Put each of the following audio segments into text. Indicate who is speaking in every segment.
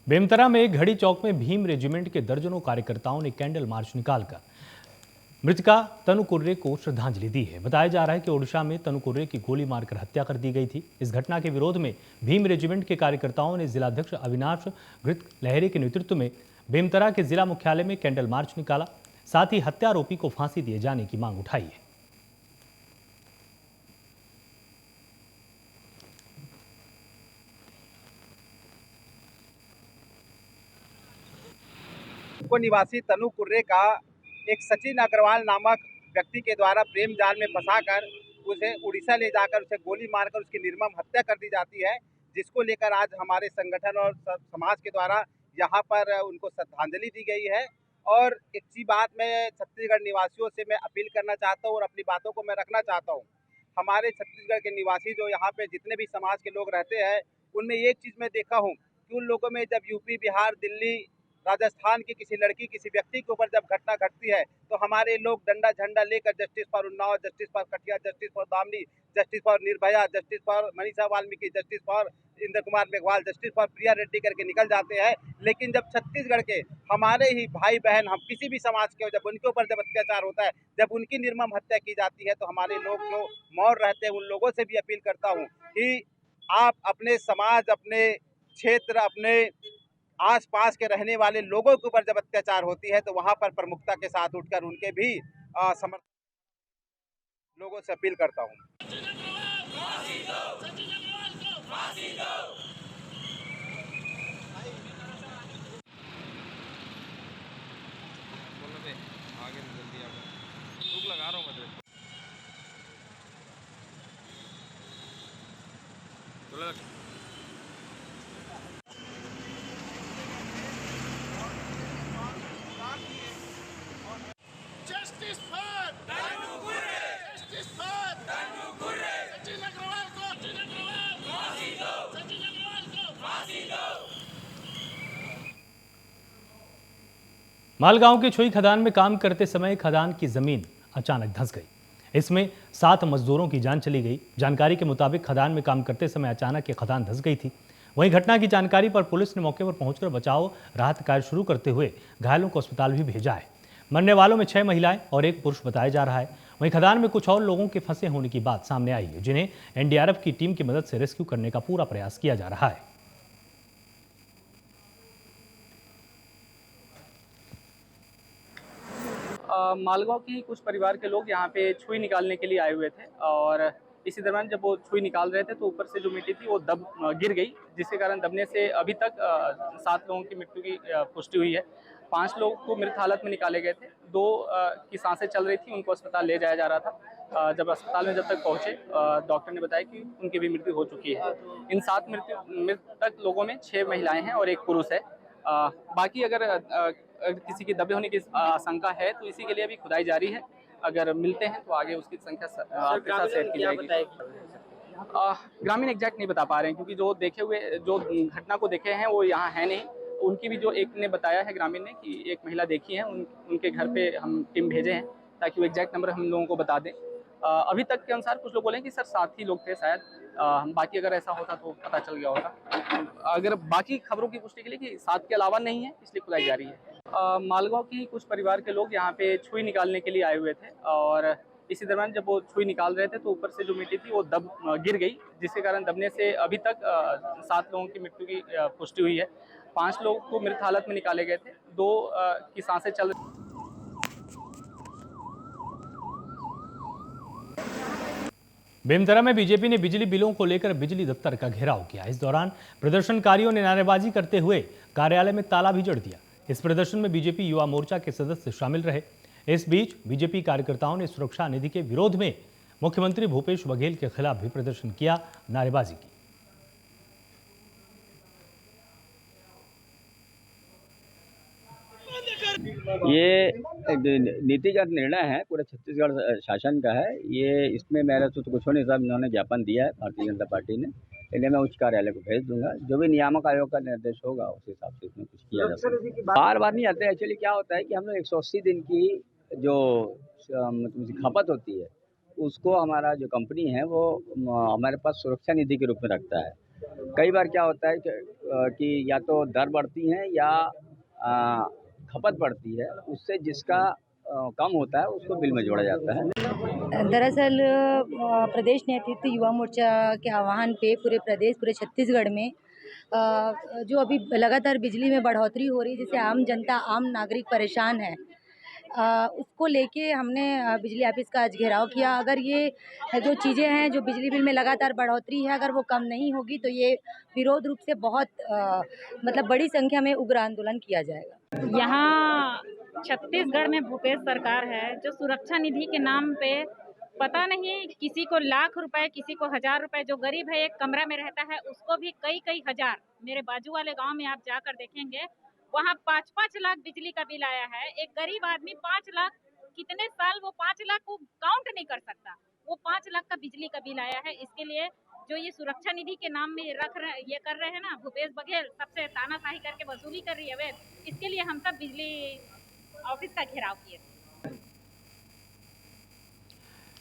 Speaker 1: बेमतरा में घड़ी चौक में भीम रेजिमेंट के दर्जनों कार्यकर्ताओं ने कैंडल मार्च निकालकर मृतका तनु कुर्रे को श्रद्धांजलि दी है। बताया जा रहा है कि ओडिशा में तनु कुर्रे की गोली मारकर हत्या कर दी गई थी। इस घटना के विरोध में भीम रेजिमेंट के कार्यकर्ताओं ने जिलाध्यक्ष अविनाश घृत लहरे के नेतृत्व में बेमतरा के जिला मुख्यालय में कैंडल मार्च निकाला। साथ ही हत्या आरोपी को फांसी दिए जाने की मांग उठाई है।
Speaker 2: निवासी तनु कुर्रे का एक सचिन अग्रवाल नामक व्यक्ति के द्वारा प्रेम जाल में फंसाकर उसे उड़ीसा ले जाकर उसे गोली मारकर उसकी निर्मम हत्या कर दी जाती है, जिसको लेकर आज हमारे संगठन और समाज के द्वारा यहाँ पर उनको श्रद्धांजलि दी गई है। और एक सी बात मैं छत्तीसगढ़ निवासियों से मैं अपील करना चाहता हूँ और अपनी बातों को मैं रखना चाहता हूँ। हमारे छत्तीसगढ़ के निवासी जो यहाँ पे जितने भी समाज के लोग रहते हैं, उनमें एक चीज़ मैं देखा हूँ कि उन लोगों में जब यूपी, बिहार, दिल्ली, राजस्थान की किसी लड़की, किसी व्यक्ति के ऊपर जब घटना घटती है तो हमारे लोग डंडा झंडा लेकर justice for Unnao, justice for Katiya, justice for Damini, justice for Nirbhaya, justice for Manisha Valmiki, justice for Indra Kumar Meghwal, justice for Priya Reddy करके निकल जाते हैं। लेकिन जब छत्तीसगढ़ के हमारे ही भाई बहन, हम किसी भी समाज के, जब उनके ऊपर जब अत्याचार होता है, जब उनकी निर्मम हत्या की जाती है, तो हमारे लोग जो मौन रहते हैं, उन लोगों से भी अपील करता हूँ कि आप अपने समाज, अपने क्षेत्र, अपने आसपास के रहने वाले लोगों के ऊपर जब अत्याचार होती है तो वहां पर प्रमुखता के साथ उठकर उनके भी समर्थन लोगों से अपील करता हूं।
Speaker 3: आगे जल्दी आप लगा रहा हूँ
Speaker 4: Justice for Tanu Kurre! Justice for Tanu Kurre! Sachin Agarwal को फांसी दो! सचिन अग्रवाल को फांसी दो!
Speaker 1: मालगांव के छुई खदान में काम करते समय खदान की जमीन अचानक धंस गई। इसमें 7 मजदूरों की जान चली गई। जानकारी के मुताबिक खदान में काम करते समय अचानक ये खदान धंस गई थी। वहीं घटना की जानकारी पर पुलिस ने मौके पर पहुंचकर बचाव राहत कार्य शुरू करते हुए घायलों को अस्पताल भी भेजा है। मरने वालों में 6 महिलाएं और 1 पुरुष बताया जा रहा है। वहीं खदान में कुछ और लोगों के फंसे होने की बात सामने आई है, जिन्हें एनडीआरएफ की टीम की मदद से रेस्क्यू करने का पूरा प्रयास किया जा रहा है।
Speaker 5: मालगांव की कुछ परिवार के लोग यहाँ पे छुई निकालने के लिए आए हुए थे और इसी दरमियान जब वो छुई निकाल रहे थे तो ऊपर से जो मिट्टी थी वो गिर गई, जिसके कारण दबने से अभी तक 7 लोगों की मृत्यु की पुष्टि हुई है। 5 लोग को मृत हालत में निकाले गए थे। 2 की सांसें चल रही थी, उनको अस्पताल ले जाया जा रहा था। जब अस्पताल में जब तक पहुंचे डॉक्टर ने बताया कि उनकी भी मृत्यु हो चुकी है। इन 7 मृतक लोगों में 6 महिलाएं हैं और 1 पुरुष है। बाकी अगर किसी की दबे होने की आशंका है तो इसी के लिए अभी खुदाई जारी है। अगर मिलते हैं तो आगे उसकी संख्या आपके साथ शेयर की जाएगी। ग्रामीण एग्जैक्ट नहीं बता पा रहे हैं क्योंकि जो देखे हुए, जो घटना को देखे हैं वो यहाँ है नहीं। उनकी भी जो एक ने बताया है ग्रामीण ने कि एक महिला देखी है, उनके घर पे हम टीम भेजे हैं ताकि वो एग्जैक्ट नंबर हम लोगों को बता दें। अभी तक के अनुसार कुछ लोग बोले कि सर 7 ही लोग थे शायद। बाकी अगर ऐसा होता तो पता चल गया होगा। अगर बाकी खबरों की पुष्टि के लिए कि 7 के अलावा नहीं है, इसलिए खुदाई जारी है। मालगांव की कुछ परिवार के लोग यहाँ पे छुई निकालने के लिए आए हुए थे और इसी दरमियान जब वो छुई निकाल रहे थे तो ऊपर से जो मिट्टी थी वो गिर गई, जिसके कारण दबने से अभी तक 7 लोगों की मृत्यु की पुष्टि हुई है। 5 लोग को मृत हालत में निकाले गए थे। 2 की सांसें चल रही।
Speaker 1: बेमतरा में बीजेपी ने बिजली बिलों को लेकर बिजली दफ्तर का घेराव किया। इस दौरान प्रदर्शनकारियों ने नारेबाजी करते हुए कार्यालय में ताला भी जड़ दिया। इस प्रदर्शन में बीजेपी युवा मोर्चा के सदस्य शामिल रहे। इस बीच बीजेपी कार्यकर्ताओं ने सुरक्षा निधि के विरोध में मुख्यमंत्री भूपेश बघेल के खिलाफ भी प्रदर्शन किया, नारेबाजी की।
Speaker 6: ये नीतिगत निर्णय है, पूरे छत्तीसगढ़ शासन का है ये। इसमें मेरा तो कुछ नहीं, सब इन्होंने ज्ञापन दिया है भारतीय जनता पार्टी ने, इन्हें मैं उच्च कार्यालय को भेज दूंगा। जो भी नियामक आयोग का निर्देश होगा उस हिसाब से इसमें कुछ किया जा सकता है। बार बार नहीं आते। एक्चुअली क्या होता है कि हम लोग 180 दिन की जो खपत होती है उसको हमारा जो कंपनी है वो हमारे पास सुरक्षा निधि के रूप में रखता है। कई बार क्या होता है कि कि या तो दर बढ़ती हैं या खपत बढ़ती है, उससे जिसका कम होता है उसको बिल में जोड़ा जाता है।
Speaker 7: दरअसल प्रदेश नेतृत्व युवा मोर्चा के आह्वान पे पूरे छत्तीसगढ़ में जो अभी लगातार बिजली में बढ़ोतरी हो रही है, जिससे आम जनता, आम नागरिक परेशान है, उसको लेके हमने बिजली ऑफिस का आज घेराव किया। अगर ये जो चीज़ें हैं, जो बिजली बिल में लगातार बढ़ोतरी है, अगर वो कम नहीं होगी तो ये विरोध रूप से बहुत मतलब बड़ी संख्या में उग्र आंदोलन किया जाएगा।
Speaker 8: यहाँ छत्तीसगढ़ में भूपेश सरकार है, जो सुरक्षा निधि के नाम पे पता नहीं किसी को लाख रुपए, किसी को 1000 रुपए, जो गरीब है एक कमरा में रहता है उसको भी कई हजार। मेरे बाजू वाले गांव में आप जाकर देखेंगे, वहाँ 5-5 लाख बिजली का बिल आया है। एक गरीब आदमी 5 लाख, कितने साल वो 5 लाख को काउंट नहीं कर सकता, वो 5 लाख का बिजली का बिल आया है। इसके लिए जो ये सुरक्षा निधि के नाम में ये कर रहे हैं ना भूपेश बघेल, सबसे तानाशाही करके वसूली कर रही है, इसके लिए हम सब बिजली ऑफिस का घेराव किए।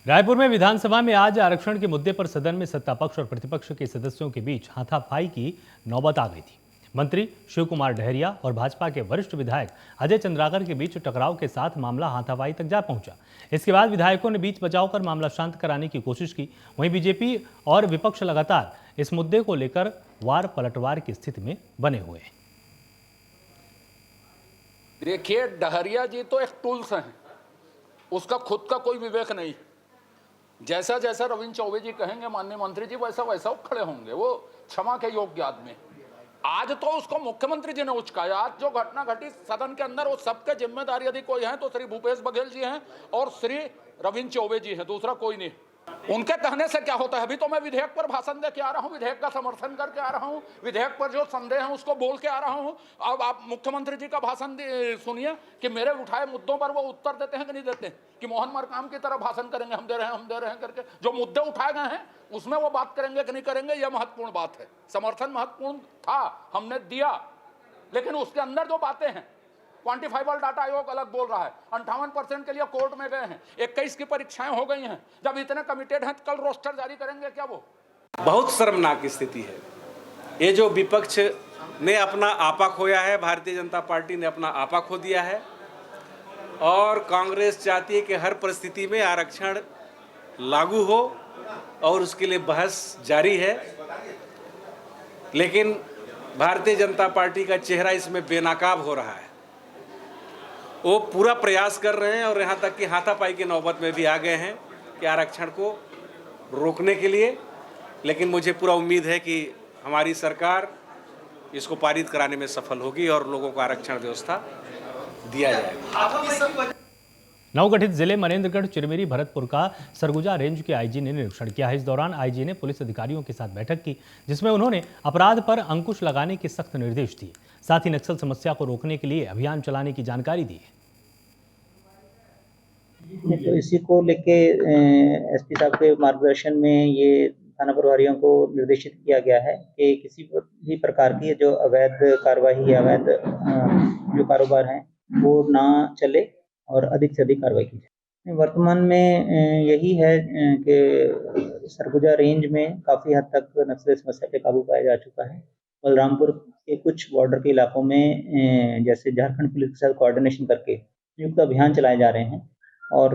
Speaker 1: रायपुर में विधानसभा में आज आरक्षण के मुद्दे पर सदन में सत्तापक्ष और प्रतिपक्ष के सदस्यों के बीच हाथापाई की नौबत आ गई थी। मंत्री शिव कुमार डहरिया और भाजपा के वरिष्ठ विधायक अजय चंद्राकर के बीच टकराव के साथ मामला हाथापाई तक जा पहुंचा। इसके बाद विधायकों ने बीच बचाव कर मामला शांत कराने की कोशिश की। वहीं बीजेपी और विपक्ष लगातार इस मुद्दे को लेकर वार पलटवार की स्थिति में बने हुए हैं।
Speaker 9: देखिए, डहरिया जी तो एक टूल्स हैं, उसका खुद का कोई विवेक नहीं। जैसा जैसा रविंद्र चौबे जी कहेंगे माननीय मंत्री जी, वैसा वैसा वो खड़े होंगे। वो क्षमा के योग्य आदमी। आज तो उसको मुख्यमंत्री जी ने उचकाया। आज जो घटना घटी सदन के अंदर, वो सबके जिम्मेदारी यदि कोई है तो श्री भूपेश बघेल जी हैं और श्री रविंद्र चौबे जी हैं, दूसरा कोई नहीं। उनके कहने से क्या होता है? अभी तो मैं विधेयक पर भाषण दे के आ रहा हूं, विधेयक का समर्थन करके आ रहा हूं, विधेयक पर जो संदेह है उसको बोल के आ रहा हूं। अब आप मुख्यमंत्री जी का भाषण सुनिए कि मेरे उठाए मुद्दों पर वो उत्तर देते हैं कि नहीं देते, कि मोहन मरकाम की तरह भाषण करेंगे, हम दे रहे हैं करके जो मुद्दे उठाए गए हैं उसमें वो बात करेंगे कि नहीं करेंगे, यह महत्वपूर्ण बात है। समर्थन महत्वपूर्ण था, हमने दिया, लेकिन उसके अंदर जो बातें हैं, क्वांटिफाइबल डाटा आयोग अलग बोल रहा है, 58% के लिए कोर्ट में गए हैं, 21 की परीक्षाएं हो गई हैं। जब इतने कमिटेड हैं, कल रोस्टर जारी करेंगे क्या? वो
Speaker 10: बहुत शर्मनाक स्थिति है। ये जो विपक्ष ने अपना आपा खोया है, भारतीय जनता पार्टी ने अपना आपा खो दिया है, और कांग्रेस चाहती है कि हर परिस्थिति में आरक्षण लागू हो और उसके लिए बहस जारी है। लेकिन भारतीय जनता पार्टी का चेहरा इसमें बेनकाब हो रहा है। वो पूरा प्रयास कर रहे हैं और यहाँ तक कि हाथापाई की नौबत में भी आ गए हैं कि आरक्षण को रोकने के लिए। लेकिन मुझे पूरा उम्मीद है कि हमारी सरकार इसको पारित कराने में सफल होगी और लोगों को आरक्षण व्यवस्था दिया जाएगा।
Speaker 1: नवगठित जिले मनेन्द्रगढ़, चिरमिरी, भरतपुर का सरगुजा रेंज के आईजी ने निरीक्षण किया है। इस दौरान आईजी ने पुलिस अधिकारियों के साथ बैठक की, जिसमें उन्होंने अपराध पर अंकुश लगाने के सख्त निर्देश दिए। साथ ही नक्सल समस्या को रोकने के लिए अभियान चलाने की जानकारी दी है।
Speaker 11: तो इसी को लेके एसपी साहब के मार्गदर्शन में ये थाना प्रभारियों को निर्देशित किया गया है कि किसी भी प्रकार की जो अवैध कार्रवाई या अवैध जो कारोबार हैं वो ना चले और अधिक से अधिक कार्रवाई की जाए। वर्तमान में यही है कि सरगुजा रेंज में काफ़ी हद तक नक्सली समस्या पे काबू पाया जा चुका है। बलरामपुर के कुछ बॉर्डर के इलाकों में जैसे झारखंड पुलिस के साथ कोऑर्डिनेशन करके संयुक्त अभियान चलाए जा रहे हैं। और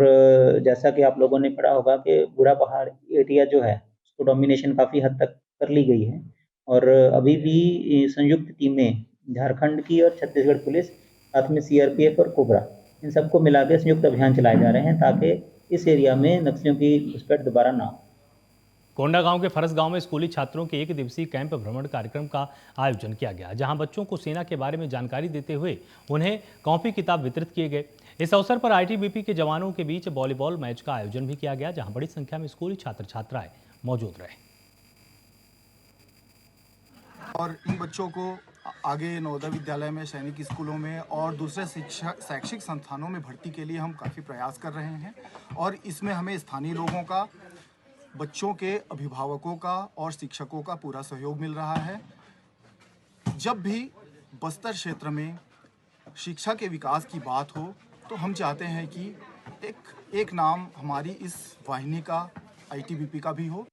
Speaker 11: जैसा कि आप लोगों ने पढ़ा होगा कि बुरा पहाड़ एरिया जो है उसको डोमिनेशन काफ़ी हद तक कर ली गई है, और अभी भी संयुक्त टीमें झारखंड की और छत्तीसगढ़ पुलिस, साथ में सीआरपीएफ और कोबरा, इन सबको मिला के संयुक्त अभियान चलाए जा रहे हैं ताकि इस एरिया में नक्सलियों की घुसपैठ दोबारा ना हो।
Speaker 1: कोंडा गांव के फरस गांव में स्कूली छात्रों के 1 दिवसीय कैंप भ्रमण कार्यक्रम का आयोजन किया गया, जहां बच्चों को सेना के बारे में जानकारी देते हुए उन्हें कॉपी किताब वितरित किए गए। इस अवसर पर आईटीबीपी के जवानों के बीच वॉलीबॉल मैच का आयोजन भी किया गया, जहां बड़ी संख्या में स्कूली छात्र छात्राएं मौजूद रहे।
Speaker 12: और इन बच्चों को आगे नवोदय विद्यालय में, सैनिक स्कूलों में और दूसरे शैक्षिक संस्थानों में भर्ती के लिए हम काफ़ी प्रयास कर रहे हैं। और इसमें हमें स्थानीय लोगों का, बच्चों के अभिभावकों का और शिक्षकों का पूरा सहयोग मिल रहा है। जब भी बस्तर क्षेत्र में शिक्षा के विकास की बात हो तो हम चाहते हैं कि एक नाम हमारी इस वाहिनी का, आईटीबीपी का भी हो।